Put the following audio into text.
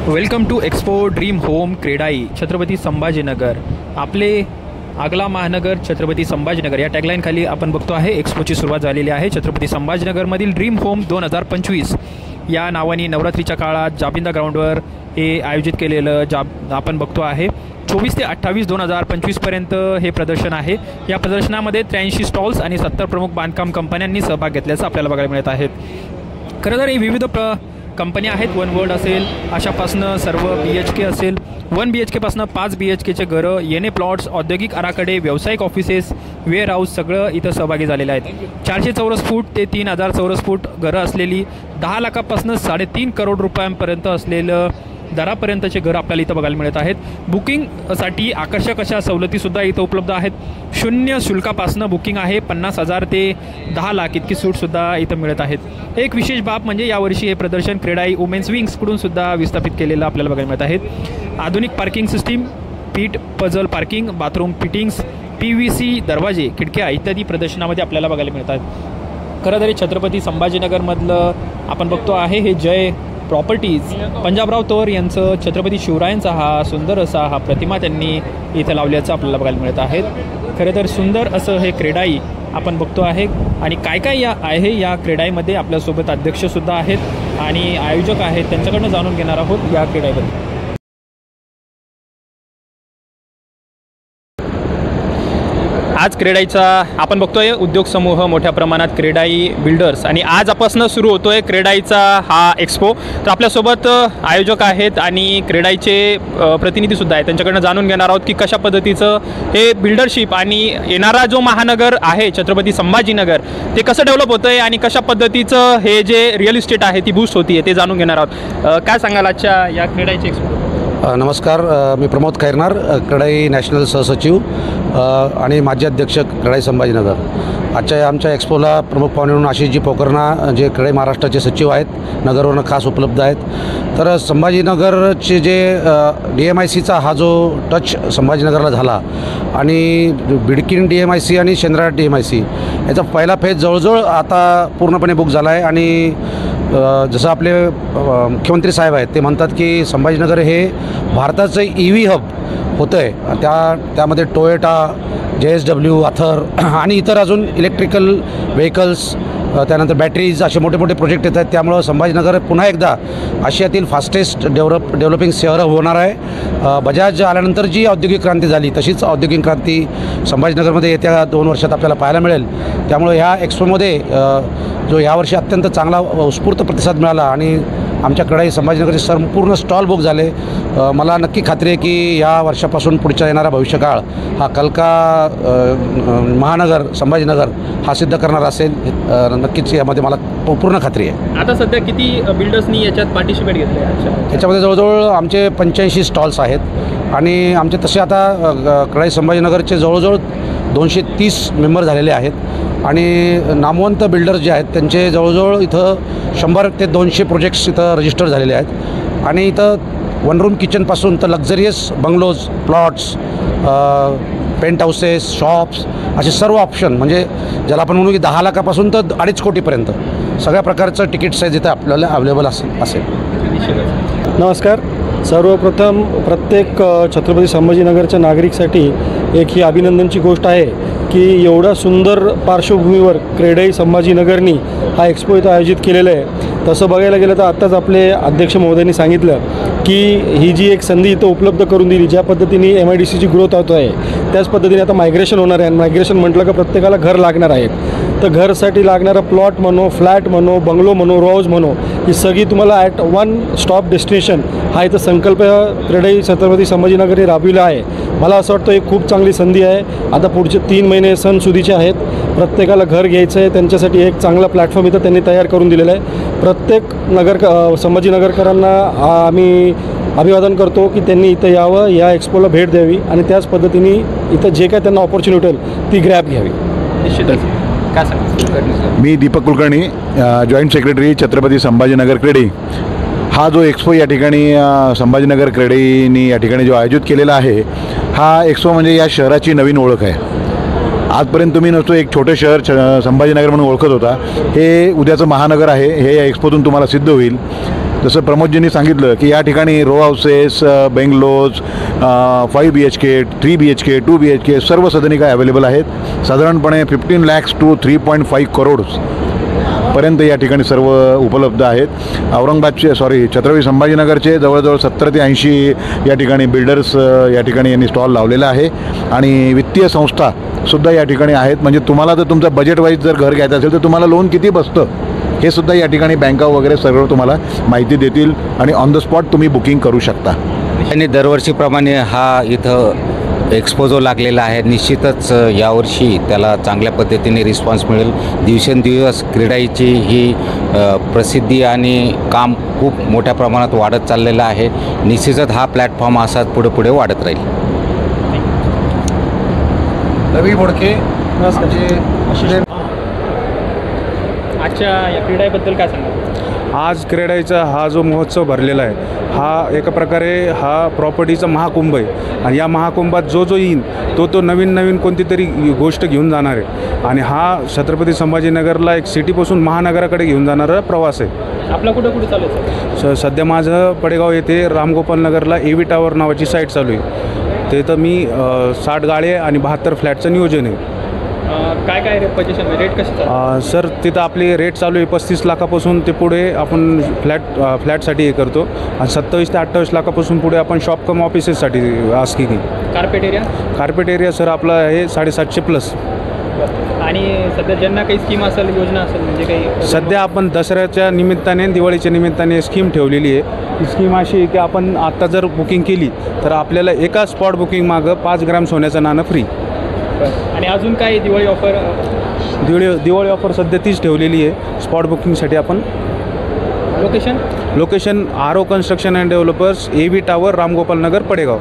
Welcome to expo dream home CREDAI Chhatrapati Sambhajinagar. आपले आगला महानगर छत्रपती संभाजीनगर या टॅगलाईन खाली आपण बघतो आहे एक्सपोची सुरुवात झालेली आहे। छत्रपती संभाजीनगरमधील ड्रीम होम 2025 या नावाने नवरात्रीच्या काळात जाबिंदा ग्राउंडवर हे आयोजित केलेलं आपण बघतो आहे। 24 ते 28 2025 पर्यंत हे प्रदर्शन आहे। या प्रदर्शनामध्ये 83 स्टॉल्स आणि 70 प्रमुख बांधकाम कंपन्यांनी सहभाग घेतल्याचं आपल्याला बघायला मिळत आहे। खरं तर हे विविध कंपन्या आहेत। वन वर्ल्ड असेल, अशापासनं सर्व BHK असेल, 1 BHK पासनं 5 BHKचे घरं, येणे प्लॉट्स, औद्योगिक आराखडे, व्यावसायिक ऑफिसेस, वेअर हाऊस सगळं इथं सहभागी झालेलं आहेत। 400 चौरस फूट ते 3000 चौरस फूट घरं असलेली 10 लाखापासून 3.5 करोड रुपयांपर्यंत असलेलं दरापर्यंतचे घर आपल्याला इथं बघायला मिळत आहेत। बुकिंगसाठी आकर्षक अशा सवलतीसुद्धा इथं उपलब्ध आहेत। शून्य शुल्कापासनं बुकिंग आहे। 50,000 ते 10 लाख इतकी सूटसुद्धा इथं मिळत आहेत। एक विशेष बाब म्हणजे यावर्षी हे प्रदर्शन क्रेडाई वुमेन्स विंग्सकडून सुद्धा विस्थापित केलेलं आपल्याला बघायला मिळत आहेत। आधुनिक पार्किंग सिस्टीम, पीट puzzle parking, bathroom fittings, PVC दरवाजे, खिडक्या इत्यादी प्रदर्शनामध्ये आपल्याला बघायला मिळतात। खरं तरी छत्रपती संभाजीनगरमधलं आपण बघतो आहे हे जय प्रॉपर्टीज पंजाबराव तोर यांचं छत्रपती शिवरायांचा हा सुंदर असा हा प्रतिमा त्यांनी इथं लावल्याचं आपल्याला बघायला मिळत आहे। खरं तर सुंदर असं हे क्रेडाई आपण बघतो आहे आणि काय काय या क्रेडाईमध्ये आपल्यासोबत अध्यक्षसुद्धा आहेत आणि आयोजक आहेत, त्यांच्याकडनं जाणून घेणार आहोत या क्रेडाईबद्दल। आज क्रेडाईचा आपण बघतोय उद्योग समूह मोठ्या प्रमाणात क्रेडाई बिल्डर्स आणि आजपासून सुरू होतोय क्रेडाईचा हा एक्सपो। तर आपल्यासोबत आयोजक आहेत आणि क्रेडाईचे प्रतिनिधीसुद्धा आहेत, त्यांच्याकडनं जाणून घेणार आहोत की कशा पद्धतीचं हे बिल्डरशिप आणि येणारा जो महानगर आहे छत्रपती संभाजीनगर ते कसं डेव्हलप होतं आहे आणि कशा पद्धतीचं हे जे रिअल इस्टेट आहे ती बूस्ट होती आहे ते जाणून घेणार आहोत। काय सांगाल आजच्या या क्रेडाईचे एक्सपो? नमस्कार, मी प्रमोद खैरनार, क्रेडाई नॅशनल सहसचिव आणि माजी अध्यक्ष क्रेडाई संभाजीनगर। आजच्या आमच्या एक्सपोला प्रमुख पाहुणे म्हणून आशिषजी पोकर्णा जे क्रेडाई महाराष्ट्राचे सचिव आहेत, नगरवरून खास उपलब्ध आहेत। तर संभाजीनगरचे जे DMICचा हा जो टच संभाजीनगरला झाला आणि बिडकीन DMIC आणि शेंद्रा DMIC याचा पहिला फेज जवळजवळ आता पूर्णपणे बुक झाला आहे आणि जसं आपले मुख्यमंत्री साहेब आहेत ते म्हणतात की संभाजीनगर हे भारताचं EV हब होतं आहे। त्यामध्ये टोयोटा, JSW, अथर आणि इतर अजून इलेक्ट्रिकल व्हेकल्स, त्यानंतर बॅटरीज असे मोठे मोठे प्रोजेक्ट येत आहेत। त्यामुळं संभाजीनगर पुन्हा एकदा आशियातील फास्टेस्ट डेव्हलपिंग शहर होणार आहे। बजाज आल्यानंतर जी औद्योगिक क्रांती झाली तशीच औद्योगिक क्रांती संभाजीनगरमध्ये येत्या 2 वर्षात आपल्याला पाहायला मिळेल। त्यामुळे ह्या एक्सपोमध्ये जो यावर्षी अत्यंत चांगला उत्स्फूर्त प्रतिसाद मिळाला आणि आमच्या क्रेडाई संभाजीनगरचे संपूर्ण स्टॉल बुक झाले। मला नक्की खात्री आहे की या वर्षापासून पुढच्या येणारा भविष्यकाळ हा कलका महानगर संभाजीनगर हा सिद्ध करणार असेल, नक्कीच यामध्ये मला पूर्ण खात्री आहे। आता सध्या किती बिल्डर्सनी याच्यात पार्टिसिपेट घेतले? याच्यामध्ये जवळजवळ आमचे 85 स्टॉल्स आहेत आणि आमचे तसे आता क्रेडाई संभाजीनगरचे जवळजवळ 230 मेंबर झालेले आहेत आणि नामवंत बिल्डर्स जे आहेत त्यांचे जवळजवळ इथं 100 ते 200 प्रोजेक्ट्स इथं रजिस्टर झालेले आहेत आणि इथं 1 रूम किचनपासून तर luxurious bungalows, plots, penthouses, shops असे सर्व ऑप्शन म्हणजे ज्याला आपण म्हणू की 10 लाखापासून तर 2.5 कोटीपर्यंत सगळ्या प्रकारचं तिकीट साईज इथं आपल्याला अवेलेबल असेल। नमस्कार, सर्वप्रथम प्रत्येक छत्रपती संभाजीनगरच्या नागरिकसाठी एक ही अभिनंदनची गोष्ट आहे की एवढा सुंदर पार्श्वभूमीवर क्रेडाई संभाजीनगरनी हा एक्सपो इथं आयोजित केलेला आहे। तसं बघायला गेलं तर आत्ताच आपले अध्यक्ष महोदयांनी सांगितलं की ही जी एक संधी इथं उपलब्ध करून दिली, ज्या पद्धतीने MIDCची ग्रोथ होत आहे त्याच पद्धतीने आता मायग्रेशन होणार आहे। मायग्रेशन म्हटलं का प्रत्येकाला घर लागणार आहेत, तर घरसाठी लागणारा प्लॉट म्हणो, फ्लॅट म्हणो, बंगलो म्हणो, रो हाऊस म्हणो, ही सगळी तुम्हाला ॲट 1 स्टॉप डेस्टिनेशन हा इथं संकल्प क्रेडाई छत्रपती संभाजीनगरने राबविला आहे। मला असं वाटतं एक खूप चांगली संधी आहे। आता पुढचे 3 महिने सणसुदीचे आहेत, प्रत्येकाला घर घ्यायचं आहे, त्यांच्यासाठी एक चांगला प्लॅटफॉर्म इथं त्यांनी तयार करून दिलेला आहे। प्रत्येक संभाजीनगरकरांना आम्ही अभिवादन करतो की त्यांनी इथं यावं, या एक्सपोला भेट द्यावी आणि त्याच पद्धतीने इथं जे काय त्यांना ऑपॉर्च्युनिटी होईल ती ग्रॅब घ्यावी। निश्चितच। काय सांगा? मी दीपक कुलकर्णी, जॉईंट सेक्रेटरी छत्रपती संभाजीनगर क्रेडाई। हा जो एक्सपो या ठिकाणी संभाजीनगर क्रेडाईनी या ठिकाणी जो आयोजित केलेला आहे हा एक्सपो म्हणजे या शहराची नवीन ओळख आहे। आजपर्यंत तुम्ही नसतो एक छोटे शहर संभाजीनगर म्हणून ओळखत होता, हे उद्याचं महानगर आहे हे या एक्सपोतून तुम्हाला सिद्ध होईल। जसं प्रमोदजींनी सांगितलं की या ठिकाणी row houses, बेंगलोज, 5 BHK, 3 BHK, 2 BHK सर्व सदनिका अवेलेबल आहेत. साधारणपणे 15 lakhs to 3.5 crores पर्यंत या ठिकाणी सर्व उपलब्ध आहेत. छत्रपती संभाजीनगरचे जवळजवळ 70 ते 80 या ठिकाणी बिल्डर्स या ठिकाणी यांनी स्टॉल लावलेला आहे आणि वित्तीय संस्थासुद्धा या ठिकाणी आहेत. म्हणजे तुम्हाला जर तुमचं बजेट वाईज जर घर घ्यायचं असेल तर तुम्हाला लोन किती बसतं हे सुद्धा या ठिकाणी बँका वगैरे सर्व तुम्हाला माहिती देतील आणि ऑन द स्पॉट तुम्ही बुकिंग करू शकता. आणि दरवर्षीप्रमाणे हा इथं एक्सपो जो लागलेला आहे, निश्चितच यावर्षी त्याला चांगल्या पद्धतीने रिस्पॉन्स मिळेल. दिवसेंदिवस क्रीडाईची ही प्रसिद्धी आणि काम खूप मोठ्या प्रमाणात वाढत चाललेलं आहे. निश्चितच हा प्लॅटफॉर्म असाच पुढे पुढे वाढत राहील. रवी बोडके आजच्या या क्रीडाबद्दल काय सांगा? आज क्रीडाईचा हा जो महोत्सव भरलेला आहे हा एका प्रकारे हा प्रॉपर्टीचा महाकुंभ आहे आणि या महाकुंभात जो येईन तो नवीन कोणती तरी गोष्ट घेऊन जाणार आहे आणि हा छत्रपती संभाजीनगरला एक सिटीपासून महानगराकडे घेऊन जाणारा प्रवास आहे. आपला कुठे चालू आहे? सध्या माझं पडेगाव येथे रामगोपाल नगरला एव्ही टावर नावाची साईट चालू आहे. ते तर मी 60 गाळे आणि 72 फ्लॅटचं नियोजन आहे. काय पोझिशन रेट कशी? सर तिथं आपले रेट चालू आहे 35 लाखापासून ते पुढे आपण फ्लॅटसाठी हे करतो आणि 27 ते 28 लाखापासून पुढे आपण शॉप कम ऑफिसेससाठी आस्किंग आहे. कार्पेट एरिया सर आपला आहे 750+ आणि सध्या ज्यांना काही स्कीम असेल, योजना असेल, म्हणजे काही सध्या आपण दसऱ्याच्या निमित्ताने दिवाळीच्या निमित्ताने स्कीम ठेवलेली आहे. ही स्कीम अशी आहे की आपण आत्ता जर बुकिंग केली तर आपल्याला एका स्पॉट बुकिंग मागं 5 ग्रॅम सोन्याचं नाणं फ्री. आणि अजून काय दिवाळी दिवाळी ऑफर सध्या तीच ठेवलेली आहे. स्पॉट बुकिंगसाठी आपण location Aaro construction and developers, AV tower, Ramgopal Nagar, Padegaon.